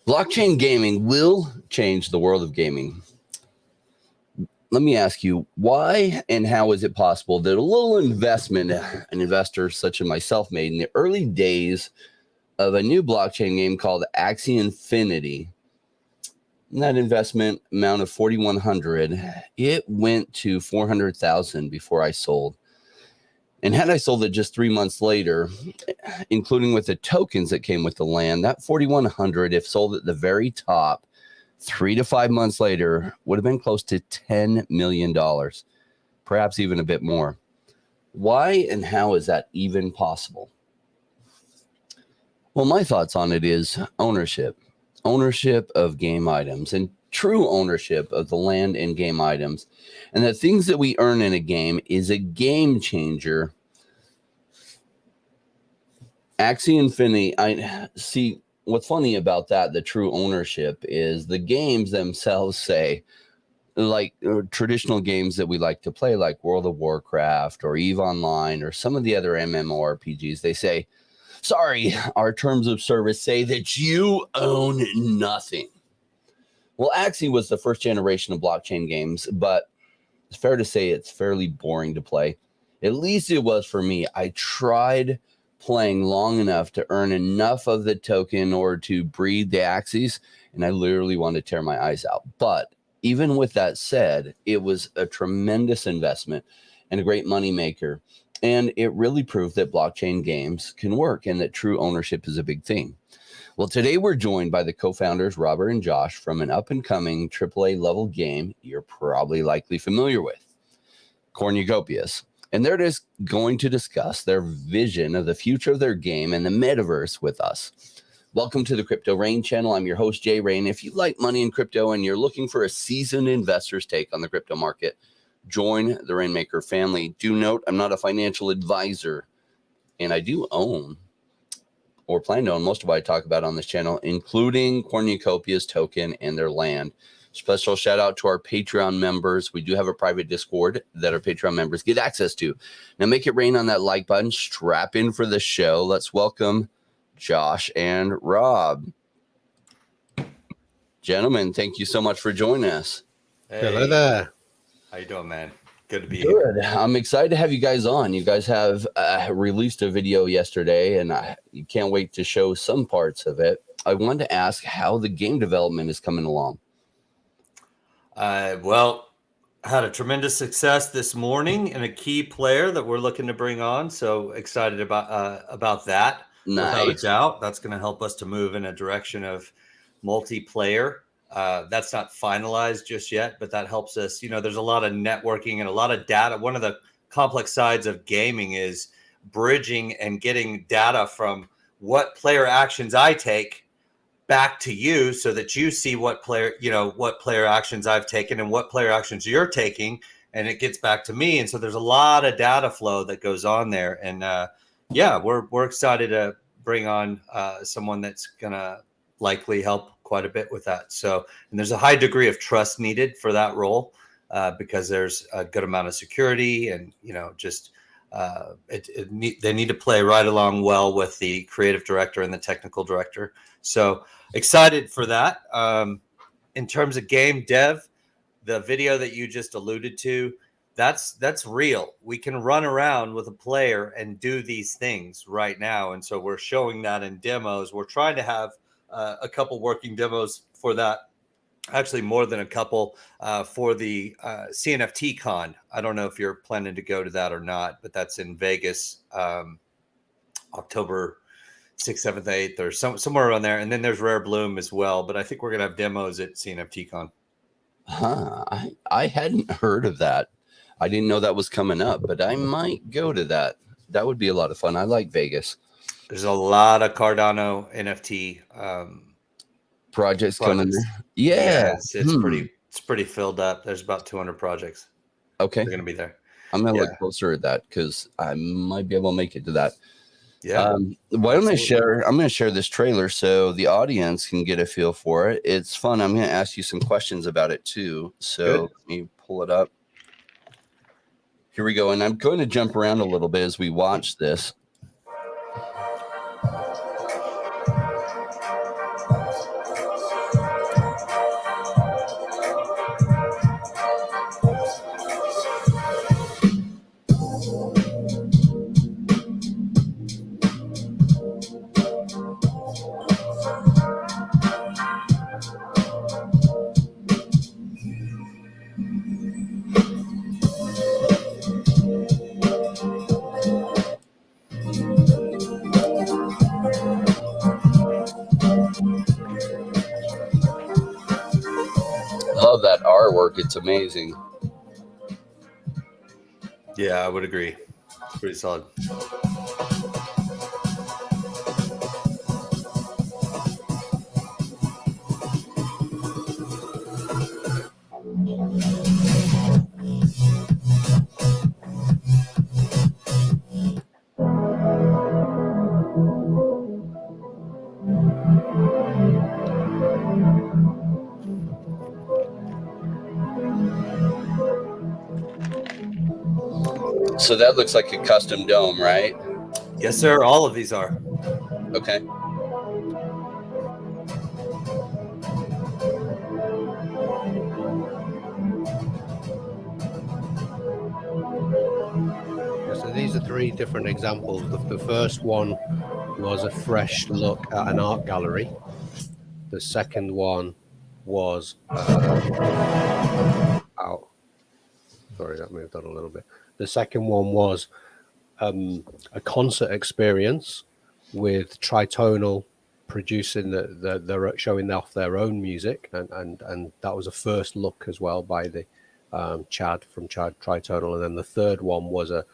Blockchain gaming will change the world of gaming. Let me ask you, why and how is it possible that a little investment an investor such as myself made in the early days of a new blockchain game called Axie Infinity, and that investment amount of 4,100, it went to 400,000 before I sold. And had I sold it just 3 months later, including with the tokens that came with the land, that 4,100, if sold at the very top, 3 to 5 months later, would have been close to $10 million, perhaps even a bit more. Why and how is that even possible? Well, my thoughts on it is ownership of game items and true ownership of the land and game items. And the things that we earn in a game is a game changer. Axie Infinity, I see what's funny about that, the true ownership, is the games themselves say, like traditional games that we like to play, like World of Warcraft or EVE Online or some of the other MMORPGs, they say, sorry, our terms of service say that you own nothing. Well, Axie was the first generation of blockchain games, but it's fair to say it's fairly boring to play. At least it was for me. I tried playing long enough to earn enough of the token or to breed the Axies, and I literally wanted to tear my eyes out. But even with that said, it was a tremendous investment and a great money maker. And it really proved that blockchain games can work and that true ownership is a big thing. Well, today we're joined by the co-founders, Robert and Josh, from an up-and-coming AAA level game you're probably likely familiar with, Cornucopias. And they're just going to discuss their vision of the future of their game and the metaverse with us. Welcome to the Crypto Rain channel. I'm your host, Jay Rain. If you like money in crypto and you're looking for a seasoned investor's take on the crypto market, join the Rainmaker family. Do note, I'm not a financial advisor, and I do own or plan to own most of what I talk about on this channel, including Cornucopias token and their land. Special shout out to our Patreon members. We do have a private Discord that our Patreon members get access to. Now make it rain on that like button. Strap in for the show. Let's welcome Josh and Rob. Gentlemen, thank you so much for joining us. Hey. Hello there. How you doing, man? Good to be Good. here. I'm excited to have you guys on. You guys have released a video yesterday, and you can't wait to show some parts of it. I wanted to ask how the game development is coming along. Well, had a tremendous success this morning and a key player that we're looking to bring on. So excited about that. Nice. Without a doubt, that's going to help us to move in a direction of multiplayer. That's not finalized just yet, but that helps us. You know, there's a lot of networking and a lot of data. One of the complex sides of gaming is bridging and getting data from what player actions I take back to you so that you see what player actions I've taken and what player actions you're taking, and it gets back to me. And so there's a lot of data flow that goes on there. And yeah, we're excited to bring on someone that's gonna likely help quite a bit with that. So, and there's a high degree of trust needed for that role because there's a good amount of security, and just they need to play right along well with the creative director and the technical director. So excited for that. In terms of game dev, the video that you just alluded to, that's real. We can run around with a player and do these things right now. And so we're showing that in demos. We're trying to have a couple working demos for that. Actually, more than a couple for the CNFT Con. I don't know if you're planning to go to that or not, but that's in Vegas, October 6th, 7th, 8th, or somewhere around there. And then there's Rare Bloom as well. But I think we're going to have demos at CNFT Con. I hadn't heard of that. I didn't know that was coming up, but I might go to that. That would be a lot of fun. I like Vegas. There's a lot of Cardano NFT projects coming there. Yeah, it's pretty filled up. There's about 200 projects. Okay, they're going to be there. I'm going to look closer at that because I might be able to make it to that. Yeah. Why don't I share? I'm going to share this trailer so the audience can get a feel for it. It's fun. I'm going to ask you some questions about it too. So let me pull it up. Here we go. And I'm going to jump around a little bit as we watch this. Love that artwork. It's amazing. Yeah, I would agree. It's pretty solid. So that looks like a custom dome, right? Yes, sir. All of these are. Okay. So these are 3 different examples. The first one was a fresh look at an art gallery. The second one was sorry, that moved on a little bit. The second one was a concert experience with Tritonal producing they're showing off their own music, and that was a first look as well by the Chad from Tritonal. And then the third one was a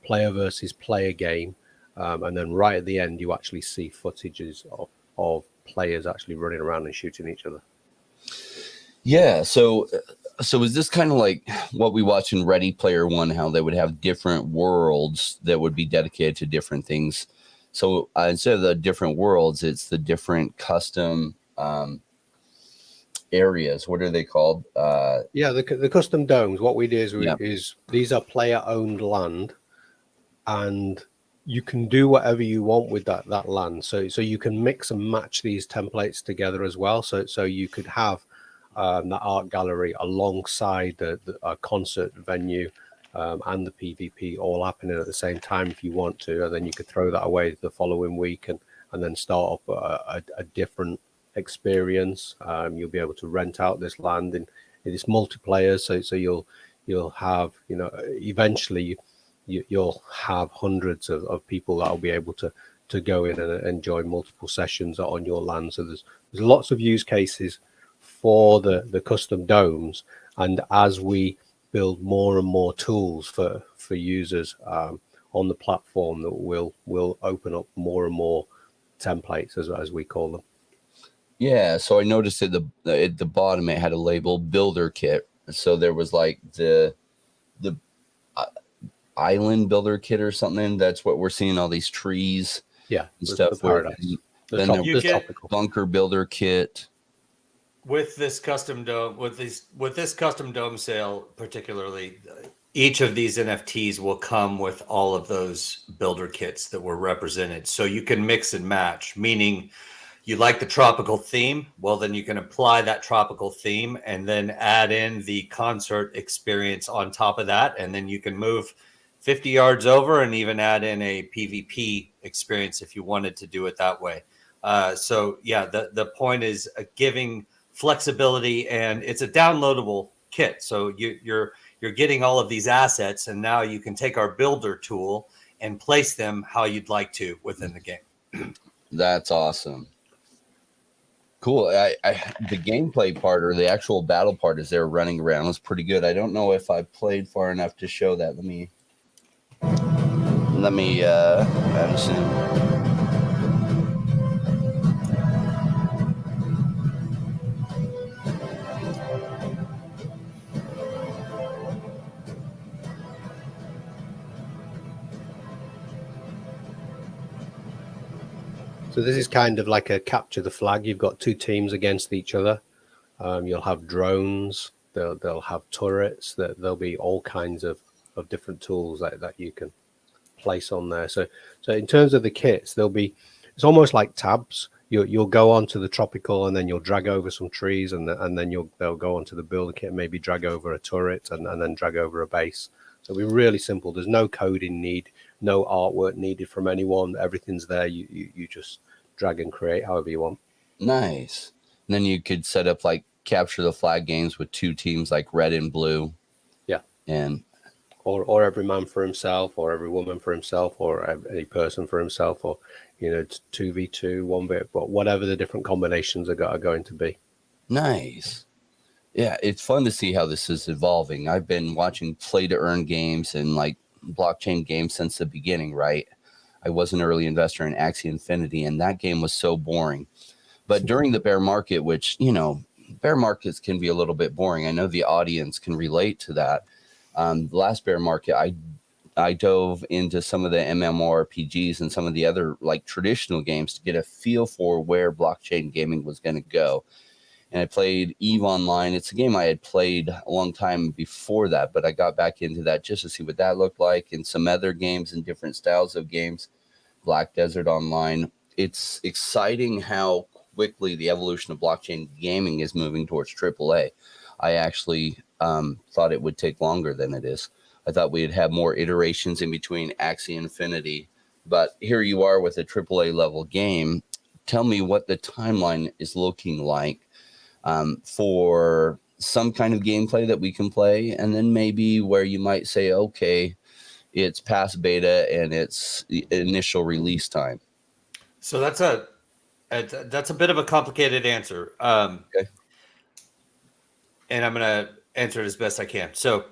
player versus player game, and then right at the end you actually see footages of players actually running around and shooting each other. Yeah, so is this kind of like what we watch in Ready Player One, how they would have different worlds that would be dedicated to different things? So instead of the different worlds, it's the different custom areas. What are they called? The custom domes. What we do Yeah. is these are player-owned land, and you can do whatever you want with that land. So you can mix and match these templates together as well. So you could have that art gallery alongside a concert venue and the PvP all happening at the same time if you want to, and then you could throw that away the following week and then start up a different experience. You'll be able to rent out this land in this multiplayer, so you'll have, eventually you'll have hundreds of people that will be able to go in and enjoy multiple sessions on your land. So there's lots of use cases for the custom domes, and as we build more and more tools for users on the platform, that will open up more and more templates as we call them. Yeah, so I noticed at the bottom it had a label builder kit. So there was like the island builder kit or something. That's what we're seeing, all these trees, and stuff. The paradise. Then there was bunker builder kit. With this custom dome, with this custom dome sale particularly, each of these NFTs will come with all of those builder kits that were represented. So you can mix and match, meaning you like the tropical theme, well, then you can apply that tropical theme and then add in the concert experience on top of that. And then you can move 50 yards over and even add in a PvP experience if you wanted to do it that way. So yeah, the point is giving flexibility, and it's a downloadable kit. So you're getting all of these assets, and now you can take our builder tool and place them how you'd like to within the game. That's awesome. Cool. The gameplay part, or the actual battle part, as they're running around, was pretty good. I don't know if I played far enough to show that. Let me add some. So this is kind of like a capture the flag. You've got 2 teams against each other. You'll have drones. They'll have turrets. There'll be all kinds of different tools that you can place on there. So in terms of the kits, it's almost like tabs. You'll go onto the tropical, and then you'll drag over some trees, and then they'll go onto the builder kit, maybe drag over a turret, and then drag over a base. So it'll be really simple. There's no coding need, no artwork needed from anyone. Everything's there. You just drag and create however you want. Nice. And then you could set up like capture the flag games with 2 teams, like red and blue. Yeah. And or every man for himself, or every woman for himself, or any person for himself, or 2v2, 1v, but whatever the different combinations are going to be. Nice. Yeah, it's fun to see how this is evolving. I've been watching play to earn games and like blockchain games since the beginning, right? I was an early investor in Axie Infinity, and that game was so boring. But during the bear market, which, bear markets can be a little bit boring. I know the audience can relate to that. The last bear market, I dove into some of the MMORPGs and some of the other like traditional games to get a feel for where blockchain gaming was going to go. And I played EVE Online. It's a game I had played a long time before that, but I got back into that just to see what that looked like, and some other games and different styles of games. Black Desert Online. It's exciting how quickly the evolution of blockchain gaming is moving towards AAA. I actually thought it would take longer than it is. I thought we'd have more iterations in between Axie Infinity, but here you are with a AAA level game. Tell me what the timeline is looking like for some kind of gameplay that we can play, and then maybe where you might say, okay, it's past beta and it's the initial release time. So that's a bit of a complicated answer. Okay. And I'm going to answer it as best I can. So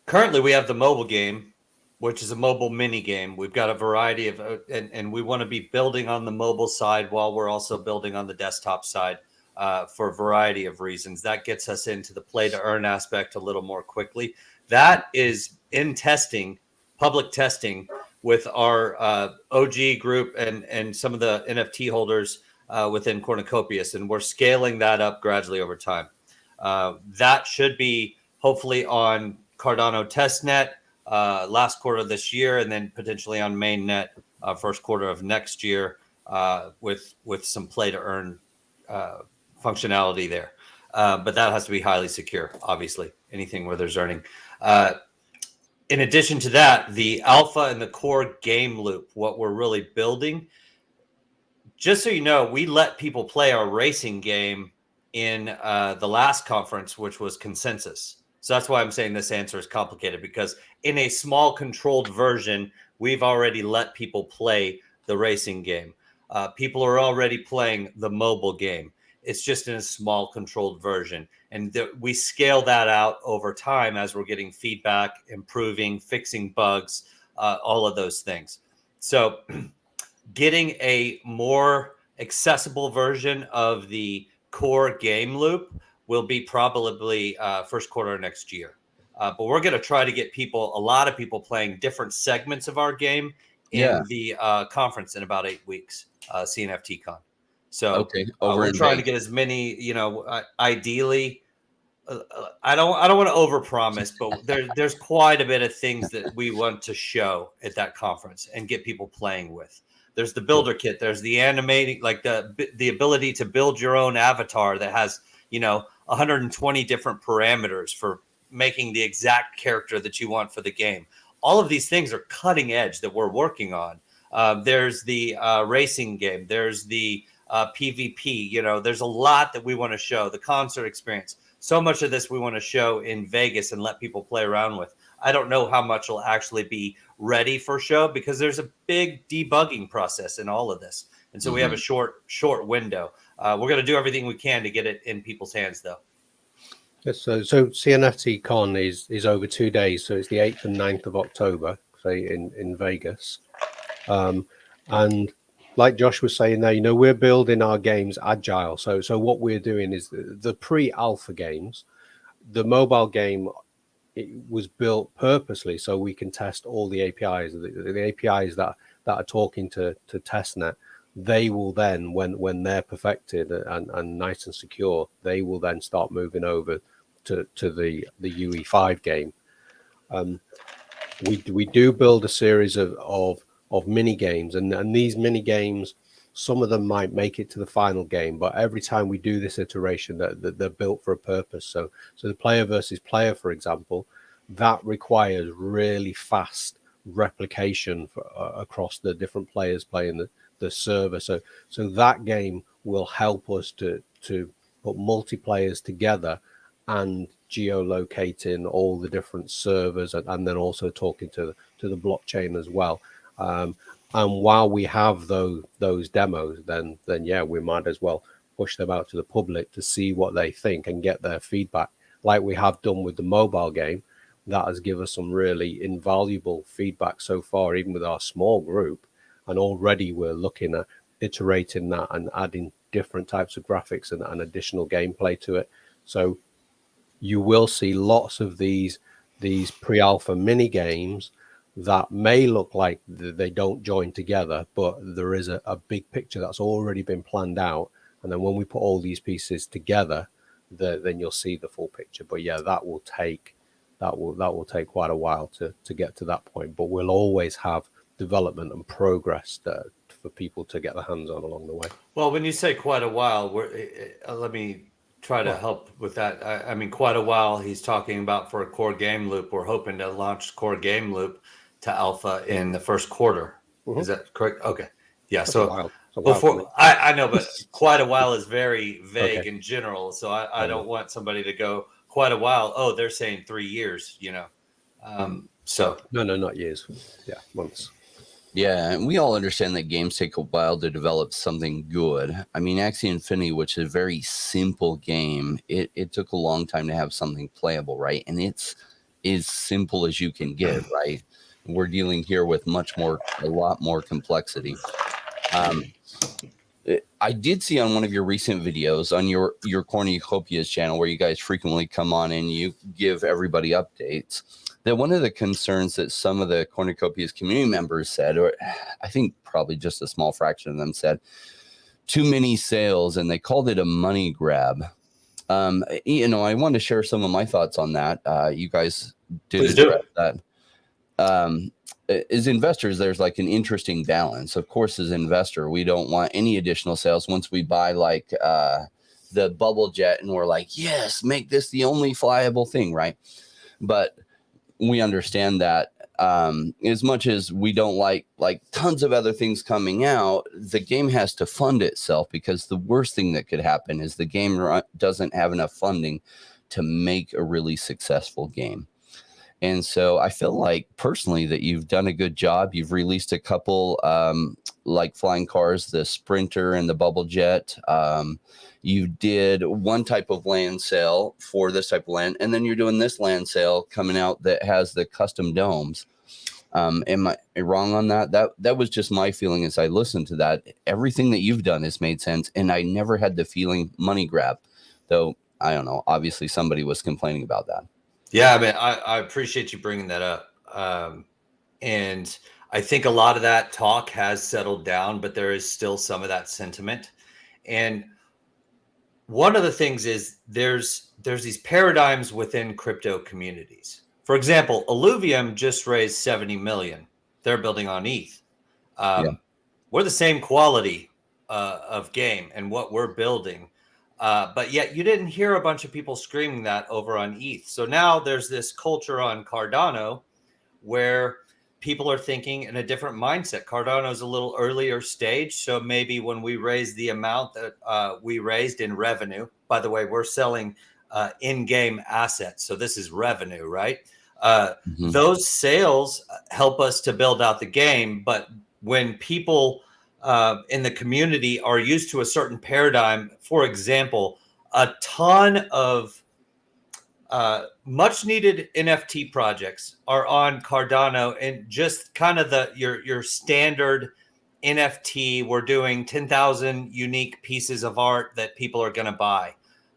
currently we have the mobile game, which is a mobile mini game. We've got a variety of, and we want to be building on the mobile side while we're also building on the desktop side for a variety of reasons. That gets us into the play to earn aspect a little more quickly. That is in testing, public testing with our OG group and some of the NFT holders within Cornucopias. And we're scaling that up gradually over time. That should be hopefully on Cardano testnet last quarter of this year, and then potentially on mainnet first quarter of next year with some play to earn functionality there. But that has to be highly secure, obviously, anything where there's earning. In addition to that, the alpha and the core game loop, what we're really building, just so you know, we let people play our racing game in the last conference, which was Consensus. So that's why I'm saying this answer is complicated, because in a small controlled version, we've already let people play the racing game. People are already playing the mobile game. It's just in a small controlled version. And we scale that out over time as we're getting feedback, improving, fixing bugs, all of those things. So getting a more accessible version of the core game loop will be probably first quarter next year. But we're going to try to get a lot of people playing different segments of our game in the conference in about 8 weeks, CNFTCon. So okay, we're trying to get as many, ideally, I don't want to overpromise, but there's quite a bit of things that we want to show at that conference and get people playing with. There's the builder kit. There's the animating, like the ability to build your own avatar that has, 120 different parameters for making the exact character that you want for the game. All of these things are cutting edge that we're working on. There's the racing game. There's the PvP. There's a lot that we want to show. The concert experience. So much of this we want to show in Vegas and let people play around with. I don't know how much will actually be ready for show, because there's a big debugging process in all of this. And so we have a short window. We're going to do everything we can to get it in people's hands, though. Yes, so CNFTCon is over 2 days. So it's the 8th and 9th of October, say in Vegas. And like Josh was saying there, we're building our games agile. So what we're doing is the pre-alpha games, the mobile game, it was built purposely so we can test all the APIs. The APIs that are talking to testnet, they will then, when they're perfected and nice and secure, they will then start moving over to the UE5 game. We do build a series of mini games, and these mini games, some of them might make it to the final game, but every time we do this iteration, they're built for a purpose. So the player versus player, for example, that requires really fast replication across the different players playing the server. So that game will help us to put multiplayers together and geolocating all the different servers, and then also talking to the blockchain as well. And while we have those demos, then yeah, we might as well push them out to the public to see what they think and get their feedback, like we have done with the mobile game. That has given us some really invaluable feedback so far, even with our small group. And already we're looking at iterating that and adding different types of graphics and additional gameplay to it. So you will see lots of these pre-alpha mini games that may look like they don't join together, but there is a big picture that's already been planned out. And then when we put all these pieces together, then you'll see the full picture. But yeah, that will take quite a while to get to that point. But we'll always have development and progress for people to get their hands on along the way. Well, when you say quite a while, let me try to help with that. I mean, quite a while, he's talking about for a core game loop. We're hoping to launch core game loop to alpha in the first quarter. Is that correct? Okay. Yeah. That's so before I know, but quite a while is very vague in general. So I don't want somebody to go quite a while. Oh, they're saying 3 years, so. No, not years. Yeah, months. Yeah, and we all understand that games take a while to develop something good. I mean, Axie Infinity, which is a very simple game, it took a long time to have something playable, right? And it's as simple as you can get, right? We're dealing here with a lot more complexity. I did see on one of your recent videos on your Cornucopias channel, where you guys frequently come on and you give everybody updates, that one of the concerns that some of the Cornucopias community members said, or I think probably just a small fraction of them said, too many sales, and they called it a money grab. I wanted to share some of my thoughts on that. You guys did address that. As investors, there's like an interesting balance. Of course, as an investor, we don't want any additional sales once we buy like the bubble jet and we're like, yes, make this the only flyable thing, right? But we understand that as much as we don't like tons of other things coming out, the game has to fund itself, because the worst thing that could happen is the game doesn't have enough funding to make a really successful game. And so I feel like personally that you've done a good job. You've released a couple like flying cars, the Sprinter and the Bubble Jet. You did one type of land sale for this type of land, and then you're doing this land sale coming out that has the custom domes. Am I wrong on that? That was just my feeling as I listened to that. Everything that you've done has made sense, and I never had the feeling money grab, though. I don't know. Obviously, somebody was complaining about that. Yeah, I mean, I appreciate you bringing that up. And I think a lot of that talk has settled down, but there is still some of that sentiment. And one of the things is there's these paradigms within crypto communities. For example, Illuvium just raised 70 million. They're building on ETH. We're the same quality of game and what we're building. But yet you didn't hear a bunch of people screaming that over on ETH. So now there's this culture on Cardano where people are thinking in a different mindset. Cardano's a little earlier stage. So maybe when we raise the amount that we raised in revenue, by the way, we're selling in-game assets. So this is revenue, right? Those sales help us to build out the game. But when people in the community are used to a certain paradigm, for example, a ton of much needed NFT projects are on Cardano, and just kind of your standard NFT. We're doing 10,000 unique pieces of art that people are going to buy.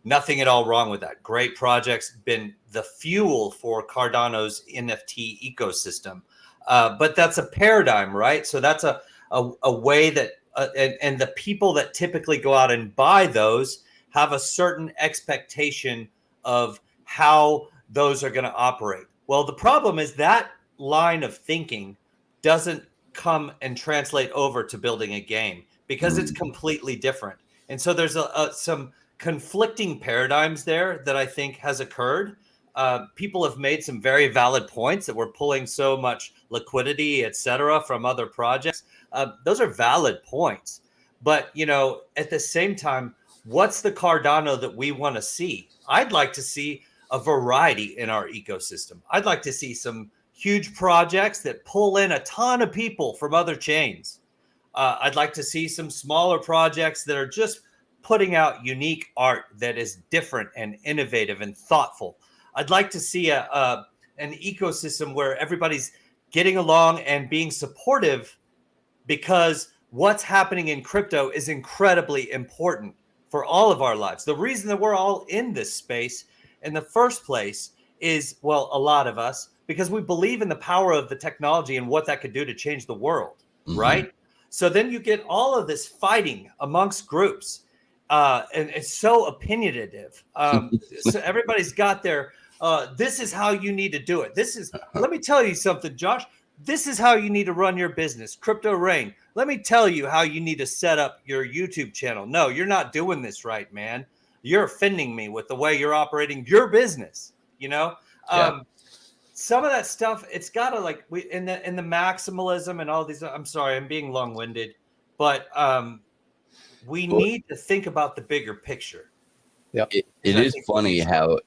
Nothing at all wrong with that. Great projects, been the fuel for Cardano's NFT ecosystem. But that's a paradigm, right? So that's a way that and the people that typically go out and buy those have a certain expectation of how those are going to operate. Well, the problem is that line of thinking doesn't come and translate over to building a game, because it's completely different. And so there's some conflicting paradigms there that I think has occurred. People have made some very valid points that we're pulling so much liquidity, et cetera, from other projects. Those are valid points. But, at the same time, what's the Cardano that we want to see? I'd like to see a variety in our ecosystem. I'd like to see some huge projects that pull in a ton of people from other chains. I'd like to see some smaller projects that are just putting out unique art that is different and innovative and thoughtful. I'd like to see an ecosystem where everybody's getting along and being supportive, because what's happening in crypto is incredibly important for all of our lives. The reason that we're all in this space in the first place is, well, a lot of us, because we believe in the power of the technology and what that could do to change the world, right? So then you get all of this fighting amongst groups, and it's so opinionative. So everybody's got their, this is how you need to do it. Let me tell you something, Josh. This is how you need to run your business. Crypto Rain, let me tell you how you need to set up your YouTube channel. No, you're not doing this right, man. You're offending me with the way you're operating your business. Some of that stuff, it's got to, like, in the maximalism and all these. I'm sorry, I'm being long-winded, but we need to think about the bigger picture. Yeah, it is funny how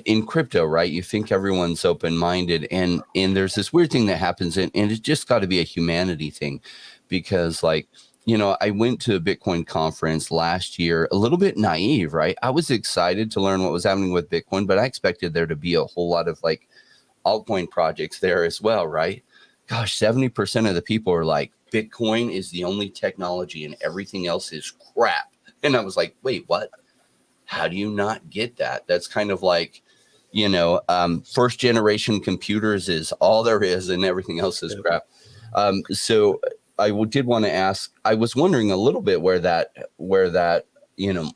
in crypto, right? You think everyone's open-minded, and there's this weird thing that happens, and it's just got to be a humanity thing, because, like, I went to a Bitcoin conference last year, a little bit naive, right? I was excited to learn what was happening with Bitcoin, but I expected there to be a whole lot of, like, altcoin projects there as well, right? Gosh, 70% of the people are like, Bitcoin is the only technology and everything else is crap. And I was like, wait, what? How do you not get that? That's kind of like, first generation computers is all there is and everything else is crap. So I did want to ask, I was wondering a little bit where that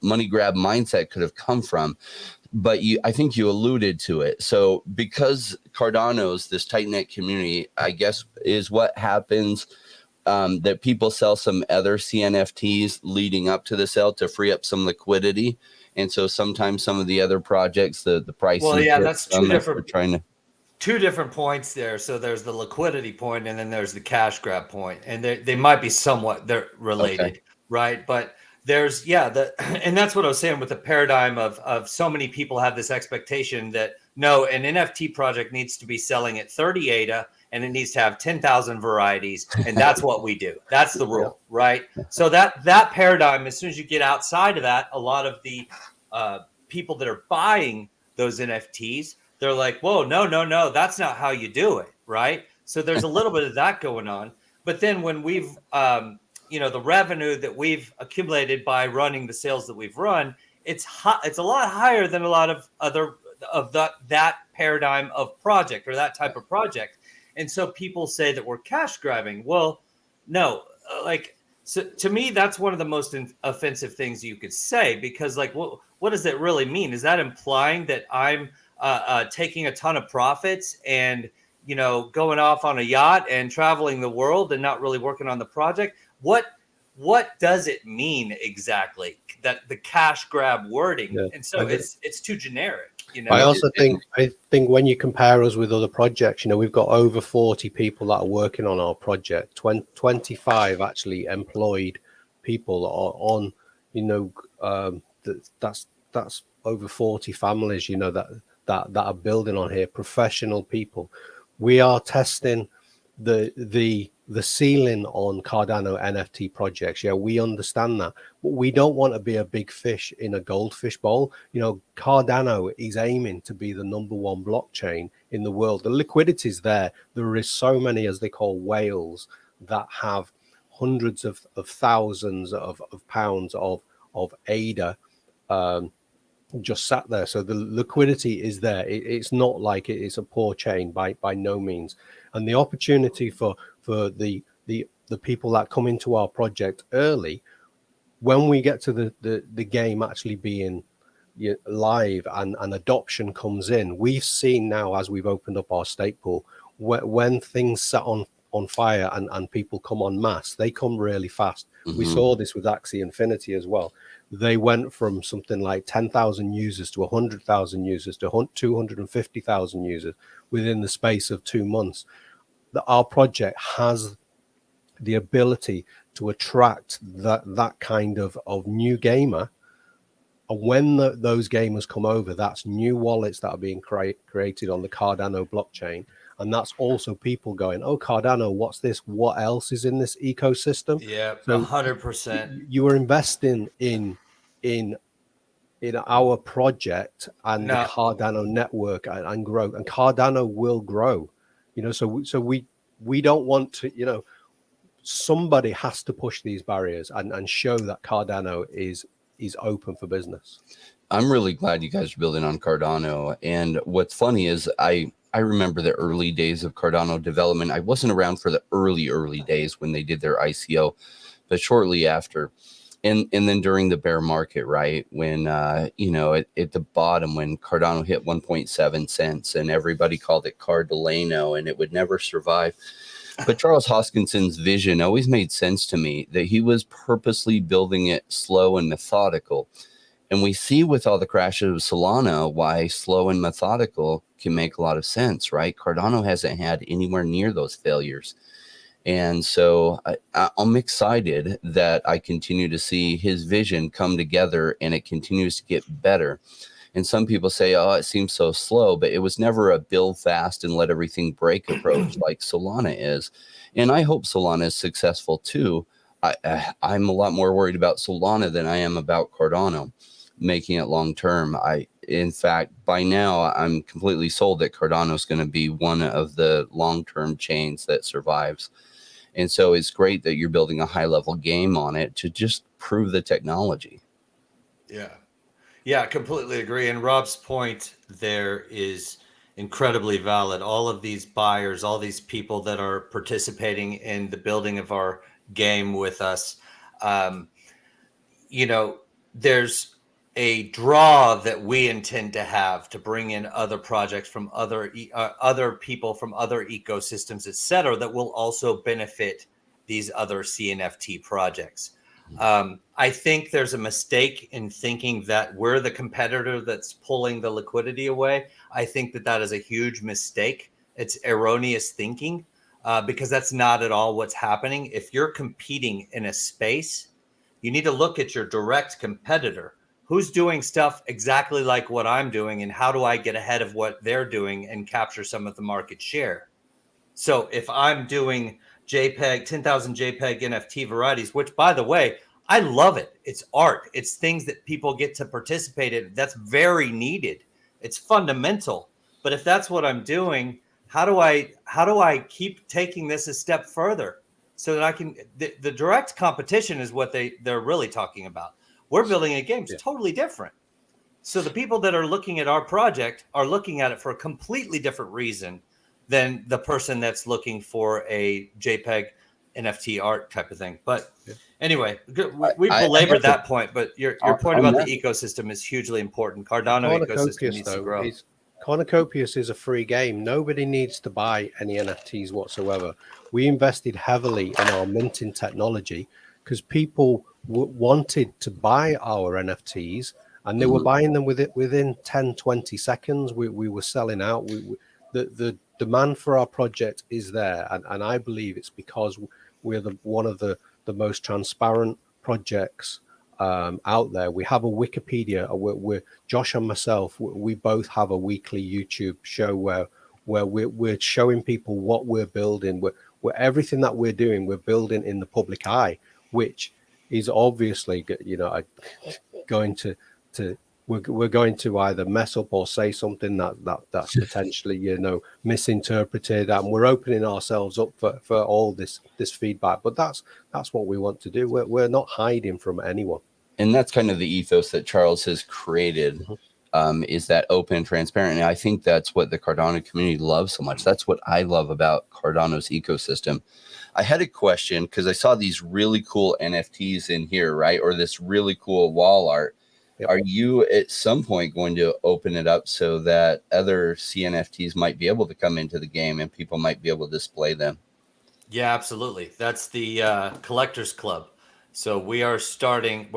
money grab mindset could have come from. But I think you alluded to it. So because Cardano's this tight-knit community, I guess, is what happens, that people sell some other CNFTs leading up to the sale to free up some liquidity. And so sometimes some of the other projects, the price. Well, yeah, that's two different points there. So there's the liquidity point, and then there's the cash grab point, and they might be somewhat related, right? But there's and that's what I was saying with the paradigm of so many people have this expectation that no, an NFT project needs to be selling at 30 ADA and it needs to have 10,000 varieties, and that's what we do. That's the rule, right? So that paradigm, as soon as you get outside of that, a lot of the people that are buying those NFTs, they're like, whoa, no, that's not how you do it, right? So there's a little bit of that going on. But then when we've the revenue that we've accumulated by running the sales that we've run, it's a lot higher than a lot of other of that paradigm of project or that type of project. And so people say that we're cash grabbing. Well, no, so to me, that's one of the most offensive things you could say, because what does that really mean? Is that implying that I'm taking a ton of profits and going off on a yacht and traveling the world and not really working on the project? What does it mean exactly, that the cash grab wording? Yeah. And so it's too generic. I also think when you compare us with other projects, we've got over 40 people that are working on our project, 25 actually employed people on, that's over 40 families, that are building on here, professional people. We are testing the ceiling on Cardano NFT projects. Yeah, we understand that, but we don't want to be a big fish in a goldfish bowl. Cardano is aiming to be the #1 blockchain in the world. The liquidity is there. There is so many, as they call, whales that have hundreds of thousands of pounds of ADA just sat there. So the liquidity is there. It's not like it is a poor chain by no means. And the opportunity for the people that come into our project early, when we get to the game actually being live and adoption comes in, we've seen now, as we've opened up our stake pool, when things set on fire and people come en masse, they come really fast. We saw this with Axie Infinity as well. They went from something like 10,000 users to 100,000 users to 250,000 users within the space of 2 months. Our project has the ability to attract that kind of new gamer. And when those gamers come over, that's new wallets that are being created on the Cardano blockchain. And that's also people going, oh, Cardano, what's this? What else is in this ecosystem? Yeah, So 100%. you are investing in our project and the No, Cardano network and grow, and Cardano will grow. So we don't want to, somebody has to push these barriers and show that Cardano is open for business. I'm really glad you guys are building on Cardano. And what's funny is I remember the early days of Cardano development. I wasn't around for the early days when they did their ICO, but shortly after. And then during the bear market, right, when, at the bottom, when Cardano hit 1.7 cents and everybody called it Cardaleno and it would never survive. But Charles Hoskinson's vision always made sense to me, that he was purposely building it slow and methodical. And we see with all the crashes of Solana why slow and methodical can make a lot of sense, right? Cardano hasn't had anywhere near those failures. And so I'm excited that I continue to see his vision come together and it continues to get better. And some people say, oh, it seems so slow, but it was never a build fast and let everything break approach like Solana is. And I hope Solana is successful too. I'm a lot more worried about Solana than I am about Cardano making it long term. In fact, by now, I'm completely sold that Cardano is going to be one of the long term chains that survives. And so it's great that you're building a high level game on it to just prove the technology. Yeah, I completely agree. And Rob's point there is incredibly valid. All of these buyers, all these people that are participating in the building of our game with us, there's a draw that we intend to have to bring in other projects from other people from other ecosystems, et cetera, that will also benefit these other CNFT projects. I think there's a mistake in thinking that we're the competitor that's pulling the liquidity away. I think that is a huge mistake. It's erroneous thinking, because that's not at all what's happening. If you're competing in a space, you need to look at your direct competitor. Who's doing stuff exactly like what I'm doing, and how do I get ahead of what they're doing and capture some of the market share? So if I'm doing 10,000 JPEG NFT varieties, which, by the way, I love it. It's art. It's things that people get to participate in. That's very needed. It's fundamental. But if that's what I'm doing, how do I keep taking this a step further so that I can, the direct competition is what they're really talking about. We're building a game. It's totally different. So the people that are looking at our project are looking at it for a completely different reason than the person that's looking for a JPEG NFT art type of thing. But anyway, we belabored that point. But your point about the ecosystem is hugely important. Cardano ecosystem needs to grow. Cornucopias is a free game. Nobody needs to buy any NFTs whatsoever. We invested heavily in our minting technology because people wanted to buy our NFTs, and they were buying them within 10, 20 seconds. We were selling out. The demand for our project is there, and I believe it's because we're one of the most transparent projects out there. We have a Wikipedia. We're Josh and myself. We both have a weekly YouTube show where we're showing people what we're building. We're everything that we're doing, we're building in the public eye, which is obviously, going to we're going to either mess up or say something that's potentially misinterpreted, and we're opening ourselves up for all this feedback. But that's what we want to do. We're not hiding from anyone, and that's kind of the ethos that Charles has created. Is that open and transparent. And I think that's what the Cardano community loves so much. That's what I love about Cardano's ecosystem. I had a question because I saw these really cool NFTs in here, right? Or this really cool wall art. Yep. Are you at some point going to open it up so that other CNFTs might be able to come into the game and people might be able to display them? Yeah, absolutely. That's the Collectors Club. So we're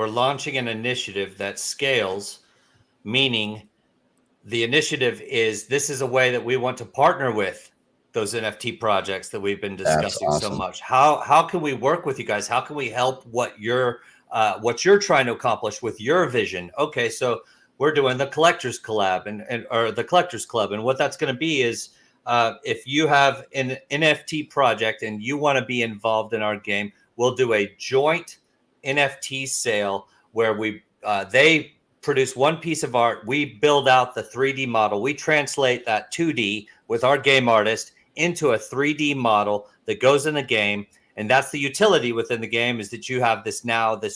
launching an initiative that scales, meaning the initiative this is a way that we want to partner with those NFT projects that we've been discussing so much. How can we work with you guys? How can we help what you're trying to accomplish with your vision? Okay, so we're doing the Collectors Collab or the Collectors Club, and what that's going to be is if you have an NFT project and you want to be involved in our game, we'll do a joint NFT sale where they produce one piece of art. We build out the 3D model. We translate that 2D with our game artist into a 3D model that goes in the game. And that's the utility within the game, is that you have this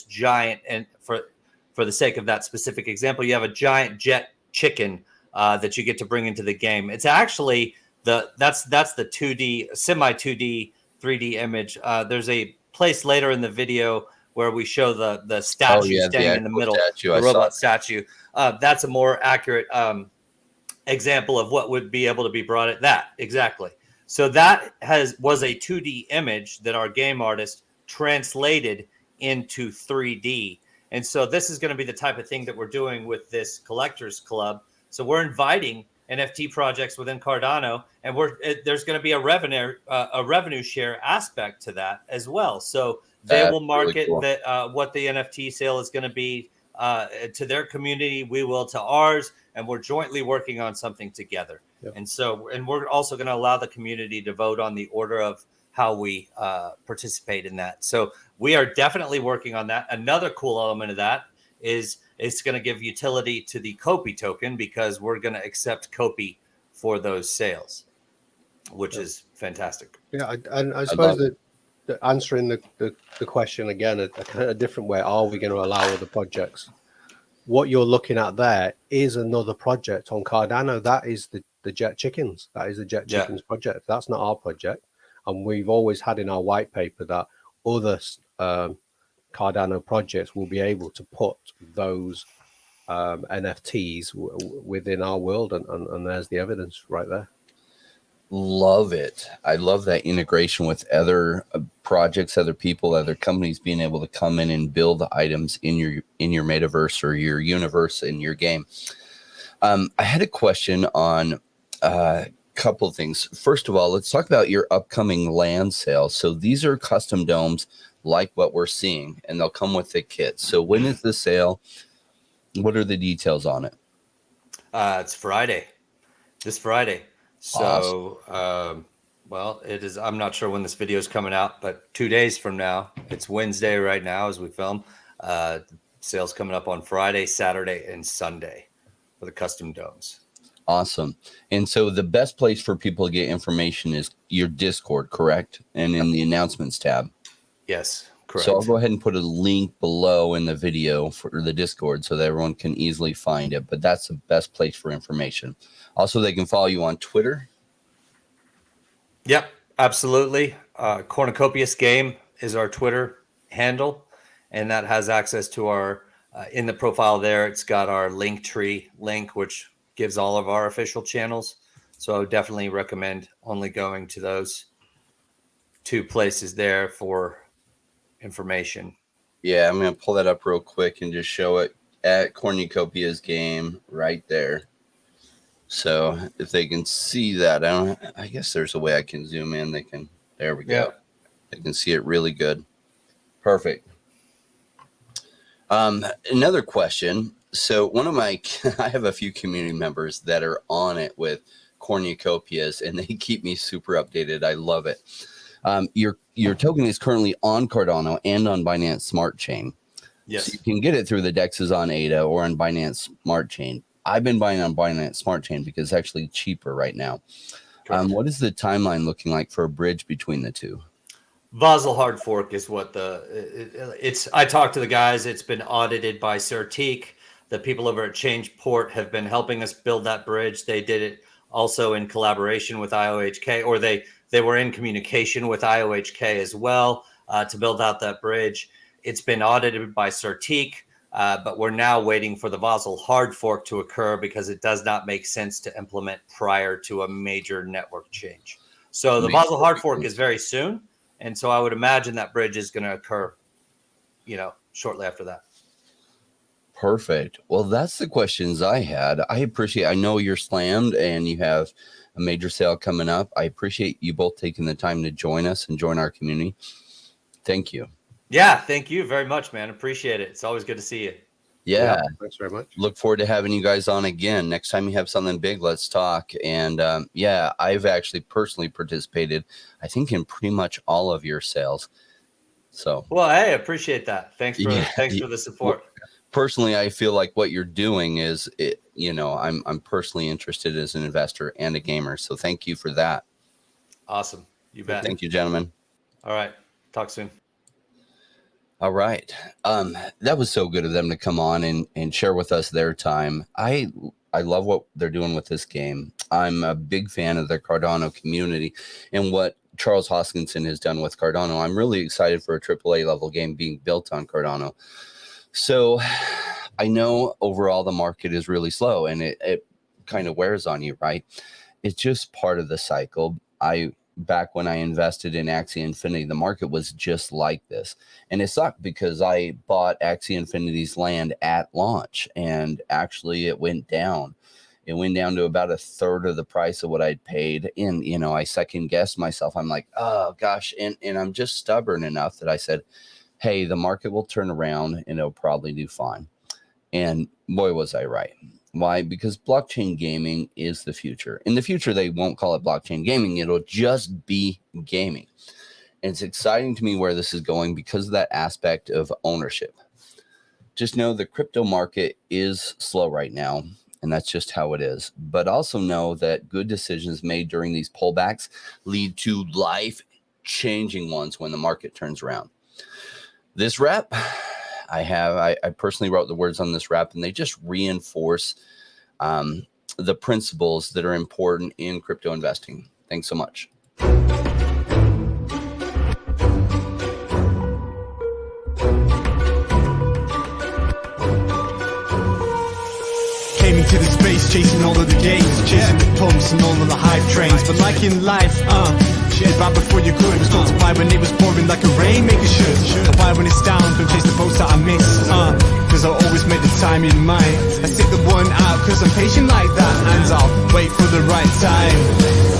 giant, and for the sake of that specific example, you have a giant jet chicken that you get to bring into the game. It's actually that's the 2D, semi 2D, 3D image. There's a place later in the video where we show the statue standing in the middle, the robot statue. That's a more accurate example of what would be able to be brought at that. Exactly. So that was a 2D image that our game artist translated into 3D. And so this is going to be the type of thing that we're doing with this collectors club. So we're inviting NFT projects within Cardano, and there's going to be a revenue share aspect to that as well. So they will market really cool. What the NFT sale is going to be to their community. We will to ours, and we're jointly working on something together. Yep. And we're also going to allow the community to vote on the order of how we participate in that. So we are definitely working on that. Another cool element of that is it's going to give utility to the Copi token, because we're going to accept Copi for those sales, which is fantastic. Yeah, and I suppose that answering the question again a different way, are we going to allow other projects? What you're looking at there is another project on Cardano. That is the Jet Chickens. That is the Jet Chickens project. That's not our project. And we've always had in our white paper that other Cardano projects will be able to put those NFTs within our world. And there's the evidence right there. Love it. I love that integration with other projects, other people, other companies being able to come in and build items in your metaverse or your universe in your game. I had a question on a couple of things. First of all, let's talk about your upcoming land sale. So these are custom domes like what we're seeing, and they'll come with the kit. So when is the sale? What are the details on it? It's Friday. This Friday. So, awesome. Well, it is. I'm not sure when this video is coming out, but 2 days from now, it's Wednesday right now as we film. Sales coming up on Friday, Saturday, and Sunday for the custom domes. Awesome. And so the best place for people to get information is your Discord, correct? And in the announcements tab. Yes, correct. So I'll go ahead and put a link below in the video for the Discord so that everyone can easily find it. But that's the best place for information. Also, they can follow you on Twitter. Yep, absolutely. Cornucopias Game is our Twitter handle, and that has access to our, in the profile there, it's got our Linktree link, which gives all of our official channels. So I would definitely recommend only going to those two places there for information. Yeah, I'm going to pull that up real quick and just show it at Cornucopias Game right there. So if they can see that, I guess there's a way I can zoom in. There we go. Yeah. They can see it really good. Perfect. Another question. So I have a few community members that are on it with Cornucopias, and they keep me super updated. I love it. Your token is currently on Cardano and on Binance Smart Chain. Yes. So you can get it through the DEXs on ADA or on Binance Smart Chain. I've been buying on Binance Smart Chain because it's actually cheaper right now. What is the timeline looking like for a bridge between the two? Basel hard fork is what it's. I talked to the guys. It's been audited by Certique. The people over at Changeport have been helping us build that bridge. They did it also in collaboration with IOHK, or they were in communication with IOHK as well to build out that bridge. It's been audited by Certique. But we're now waiting for the Basel hard fork to occur because it does not make sense to implement prior to a major network change. So the Basel hard fork is very soon. And so I would imagine that bridge is going to occur, shortly after that. Perfect. Well, that's the questions I had. I know you're slammed and you have a major sale coming up. I appreciate you both taking the time to join us and join our community. Thank you. Yeah, thank you very much, man. Appreciate it. It's always good to see you. Yeah. Thanks very much. Look forward to having you guys on again. Next time you have something big, let's talk. And yeah, I've actually personally participated, I think, in pretty much all of your sales. So, well, hey, I appreciate that. Thanks for the support. Personally, I feel like what you're doing is, I'm personally interested as an investor and a gamer. So thank you for that. Awesome. You bet. Thank you, gentlemen. All right. Talk soon. All right. That was so good of them to come on and share with us their time. I love what they're doing with this game. I'm a big fan of the Cardano community and what Charles Hoskinson has done with Cardano. I'm really excited for a AAA level game being built on Cardano. So I know overall the market is really slow and it kind of wears on you, right? It's just part of the cycle. Back when I invested in Axie Infinity, the market was just like this. And it sucked because I bought Axie Infinity's land at launch and actually it went down. It went down to about a third of the price of what I'd paid. And, I second guessed myself. I'm like, oh gosh. And I'm just stubborn enough that I said, hey, the market will turn around and it'll probably do fine. And boy, was I right. Why? Because blockchain gaming is the future. In the future, they won't call it blockchain gaming. It'll just be gaming. And it's exciting to me where this is going because of that aspect of ownership. Just know the crypto market is slow right now, and that's just how it is. But also know that good decisions made during these pullbacks lead to life-changing ones when the market turns around. This rep, I personally wrote the words on this rap, and they just reinforce the principles that are important in crypto investing. Thanks so much. Came into the space chasing all of the games, chasing the pumps and all of the hype trains. But like in life, buy before you could. Was told to buy when it was pouring like a rainmaker should. Buy when it's down, don't chase the boats that I miss. Cause I'll always make the time in mind. I stick the one out cause I'm patient like that. And I'll wait for the right time.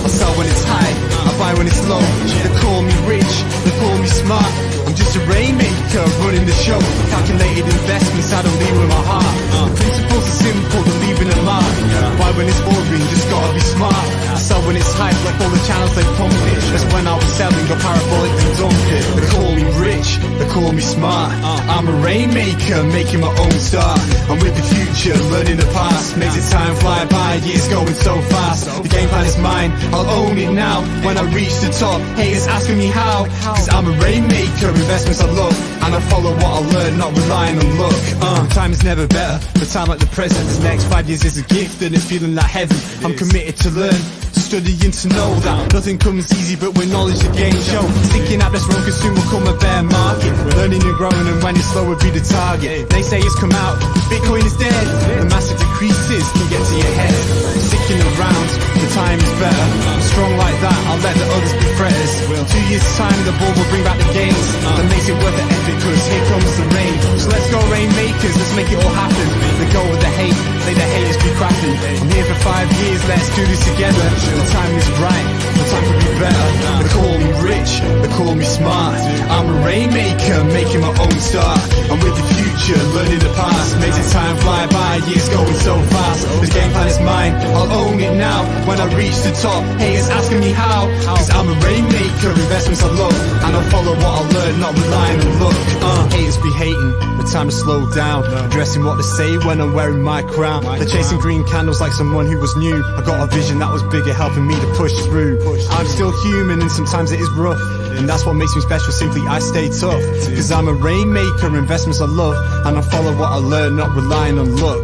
I'll sell when it's high, I'll buy when it's low. They call me rich, they call me smart. I'm just a rainmaker running the show. Calculated investments, I don't leave with my heart. The principles are simple, they're leaving a mark. Buy when it's boring, just gotta be smart. I sell when it's hype, like all the channels they pump it. That's when I was selling, got parabolic and dump it. They call me rich, they call me smart. I'm a rainmaker, making my own start. I'm with the future, learning the past. Makes the time fly by, years going so fast. The game plan is mine, I'll own it now. When I reach the top, haters asking me how. Cause I'm a rainmaker, investments I love. And I follow what I learn, not relying on luck. Time is never better, but time like the present. The next 5 years is a gift and it's feeling like heaven. I'm committed to learn, studying to know that nothing comes easy, but with knowledge the game show. Sticking out this road can soon become a bear market. Learning and growing, and when it's slow will be the target. They say it's come out, Bitcoin is dead. The massive decreases can get to your head. Sticking around, the time is better. I'm strong like that, I'll let the others be fretters. 2 years time, the ball will bring back the gains. That makes it worth the effort, cause here comes the rain. So let's go rainmakers, let's make it all happen. Let go of the hate, let the haters be cracking. I'm here for 5 years, let's do this together. The time is right, the time could be better. They call me rich, they call me smart. I'm a rainmaker, making my own start. I'm with the future, learning the past. Makes the time fly by, years going so fast. This game plan is mine, I'll own it now. When I reach the top, haters asking me how. Cause I'm a rainmaker, investments I love. And I'll follow what I learn, not relying on luck. Haters be hating, the time to slow down. Addressing what they say when I'm wearing my crown. They're chasing green candles like someone who was new. I got a vision that was bigger, helping me to push through. I'm still human and sometimes it is rough, and that's what makes me special, simply I stay tough. Cause I'm a rainmaker, investments I love. And I follow what I learn, not relying on luck.